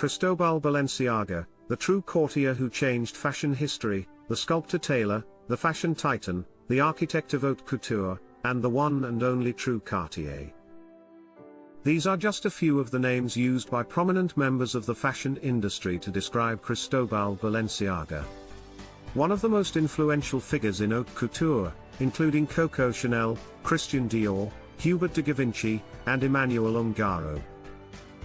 Cristobal Balenciaga, the true courtier who changed fashion history, the sculptor-tailor, the fashion titan, the architect of haute couture, and the one and only true Cartier. These are just a few of the names used by prominent members of the fashion industry to describe Cristobal Balenciaga. One of the most influential figures in haute couture, including Coco Chanel, Christian Dior, Hubert de Givenchy, and Emmanuel Ungaro.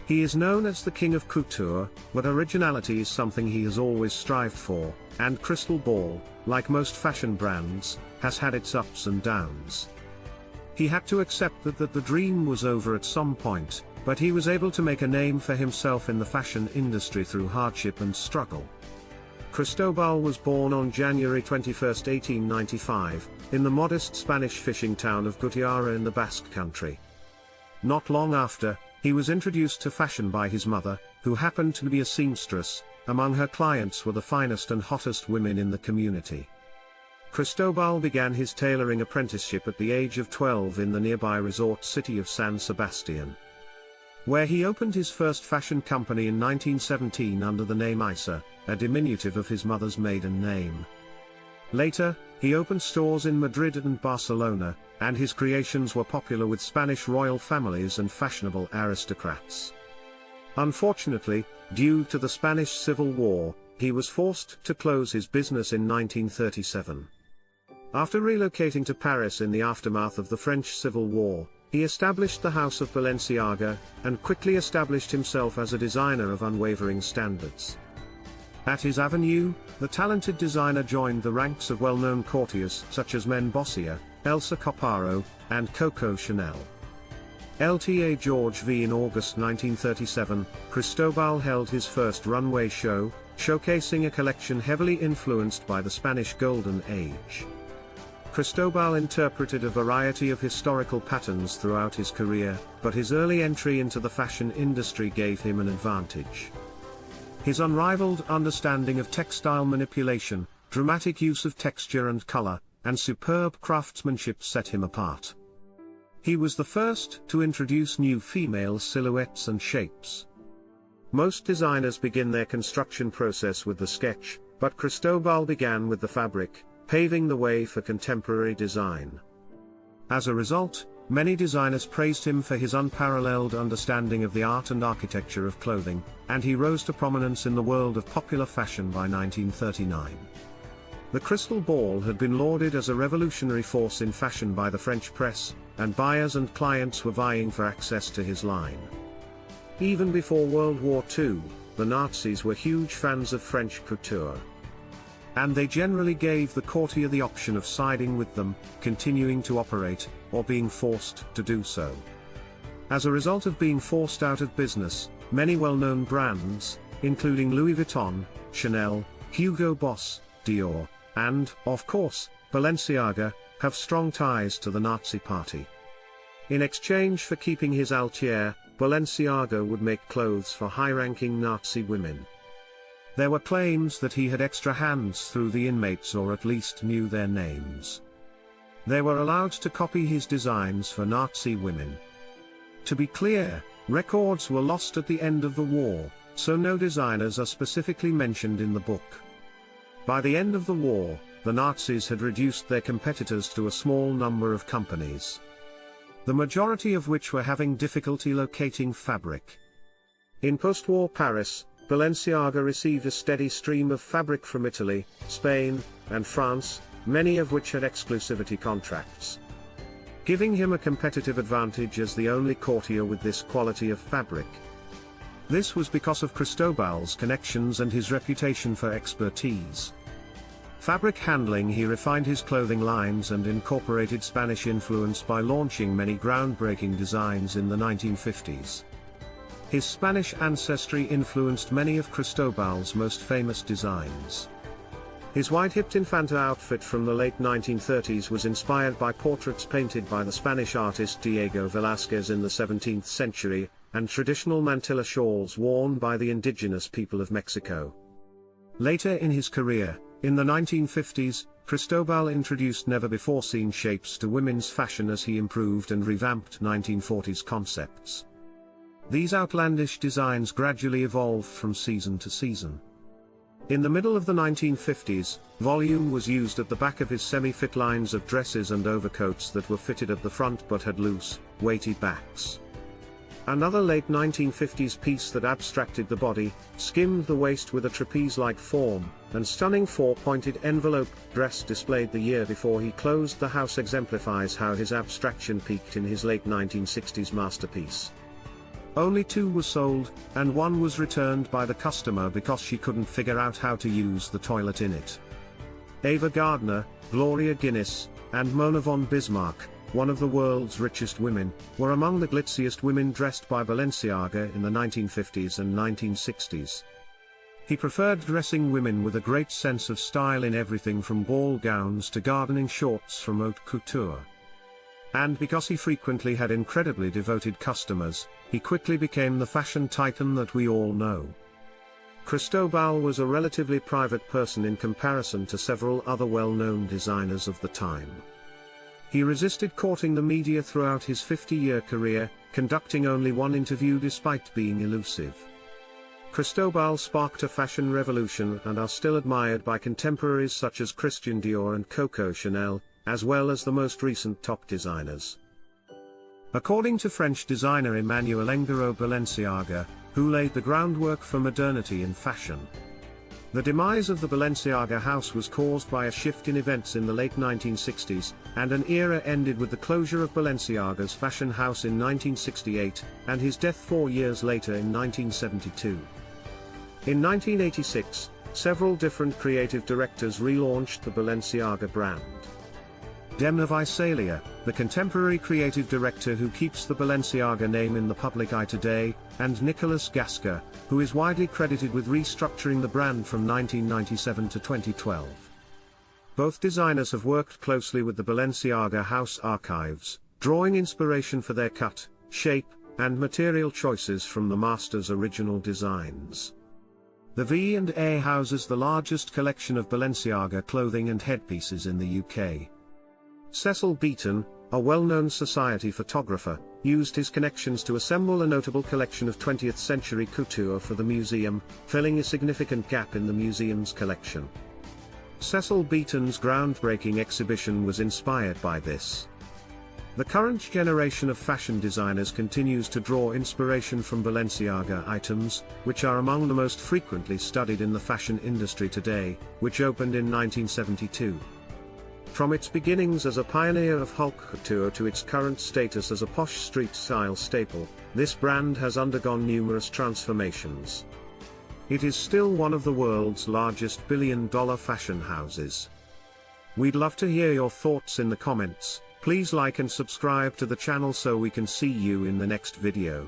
He is known as the King of Couture, but originality is something he has always strived for, and Crystal Ball, like most fashion brands, has had its ups and downs. He had to accept that the dream was over at some point, but he was able to make a name for himself in the fashion industry through hardship and struggle. Cristobal was born on January 21, 1895, in the modest Spanish fishing town of Gutiara in the Basque Country. Not long after, he was introduced to fashion by his mother, who happened to be a seamstress. Among her clients were the finest and hottest women in the community. Cristobal began his tailoring apprenticeship at the age of 12 in the nearby resort city of San Sebastian, where he opened his first fashion company in 1917 under the name Isa, a diminutive of his mother's maiden name. Later, he opened stores in Madrid and Barcelona, and his creations were popular with Spanish royal families and fashionable aristocrats. Unfortunately, due to the Spanish Civil War, he was forced to close his business in 1937. After relocating to Paris in the aftermath of the French Civil War, he established the House of Balenciaga, and quickly established himself as a designer of unwavering standards. At his avenue, the talented designer joined the ranks of well-known courtiers such as Men Bossier, Elsa Copparo, and Coco Chanel. Lta George V. In August 1937, Cristobal held his first runway show, showcasing a collection heavily influenced by the Spanish Golden Age. Cristobal interpreted a variety of historical patterns throughout his career, but his early entry into the fashion industry gave him an advantage. His unrivaled understanding of textile manipulation, dramatic use of texture and color, and superb craftsmanship set him apart. He was the first to introduce new female silhouettes and shapes. Most designers begin their construction process with the sketch, but Cristobal began with the fabric, paving the way for contemporary design. As a result, many designers praised him for his unparalleled understanding of the art and architecture of clothing, and he rose to prominence in the world of popular fashion by 1939. The crystal ball had been lauded as a revolutionary force in fashion by the French press, and buyers and clients were vying for access to his line. Even before World War II, the Nazis were huge fans of French couture. And they generally gave the courtier the option of siding with them, continuing to operate, or being forced to do so. As a result of being forced out of business, many well-known brands, including Louis Vuitton, Chanel, Hugo Boss, Dior, and, of course, Balenciaga, have strong ties to the Nazi Party. In exchange for keeping his Altier, Balenciaga would make clothes for high-ranking Nazi women. There were claims that he had extra hands through the inmates or at least knew their names. They were allowed to copy his designs for Nazi women. To be clear, records were lost at the end of the war, so no designers are specifically mentioned in the book. By the end of the war, the Nazis had reduced their competitors to a small number of companies, the majority of which were having difficulty locating fabric. In post-war Paris, Balenciaga received a steady stream of fabric from Italy, Spain, and France, many of which had exclusivity contracts, giving him a competitive advantage as the only courtier with this quality of fabric. This was because of Cristobal's connections and his reputation for expertise. Fabric handling. He refined his clothing lines and incorporated Spanish influence by launching many groundbreaking designs in the 1950s. His Spanish ancestry influenced many of Cristobal's most famous designs. His wide-hipped Infanta outfit from the late 1930s was inspired by portraits painted by the Spanish artist Diego Velázquez in the 17th century, and traditional mantilla shawls worn by the indigenous people of Mexico. Later in his career, in the 1950s, Cristobal introduced never-before-seen shapes to women's fashion as he improved and revamped 1940s concepts. These outlandish designs gradually evolved from season to season. In the middle of the 1950s, volume was used at the back of his semi-fit lines of dresses and overcoats that were fitted at the front but had loose, weighty backs. Another late 1950s piece that abstracted the body, skimmed the waist with a trapeze-like form, and stunning four-pointed envelope dress displayed the year before he closed the house exemplifies how his abstraction peaked in his late 1960s masterpiece. Only 2 were sold, and 1 was returned by the customer because she couldn't figure out how to use the toilet in it. Ava Gardner, Gloria Guinness, and Mona von Bismarck, one of the world's richest women, were among the glitziest women dressed by Balenciaga in the 1950s and 1960s. He preferred dressing women with a great sense of style in everything from ball gowns to gardening shorts from haute couture. And because he frequently had incredibly devoted customers, he quickly became the fashion titan that we all know. Cristobal was a relatively private person in comparison to several other well-known designers of the time. He resisted courting the media throughout his 50-year career, conducting only 1 interview despite being elusive. Cristobal sparked a fashion revolution and are still admired by contemporaries such as Christian Dior and Coco Chanel, as well as the most recent top designers. According to French designer Emmanuel Engaro Balenciaga, who laid the groundwork for modernity in fashion. The demise of the Balenciaga house was caused by a shift in events in the late 1960s, and an era ended with the closure of Balenciaga's fashion house in 1968, and his death 4 years later in 1972. In 1986, several different creative directors relaunched the Balenciaga brand. Demna Gvasalia, the contemporary creative director who keeps the Balenciaga name in the public eye today, and Nicolas Gasca, who is widely credited with restructuring the brand from 1997 to 2012. Both designers have worked closely with the Balenciaga house archives, drawing inspiration for their cut, shape, and material choices from the master's original designs. The V&A houses the largest collection of Balenciaga clothing and headpieces in the UK. Cecil Beaton, a well-known society photographer, used his connections to assemble a notable collection of 20th-century couture for the museum, filling a significant gap in the museum's collection. Cecil Beaton's groundbreaking exhibition was inspired by this. The current generation of fashion designers continues to draw inspiration from Balenciaga items, which are among the most frequently studied in the fashion industry today, which opened in 1972. From its beginnings as a pioneer of haute couture to its current status as a posh street-style staple, this brand has undergone numerous transformations. It is still one of the world's largest billion-dollar fashion houses. We'd love to hear your thoughts in the comments. Please like and subscribe to the channel so we can see you in the next video.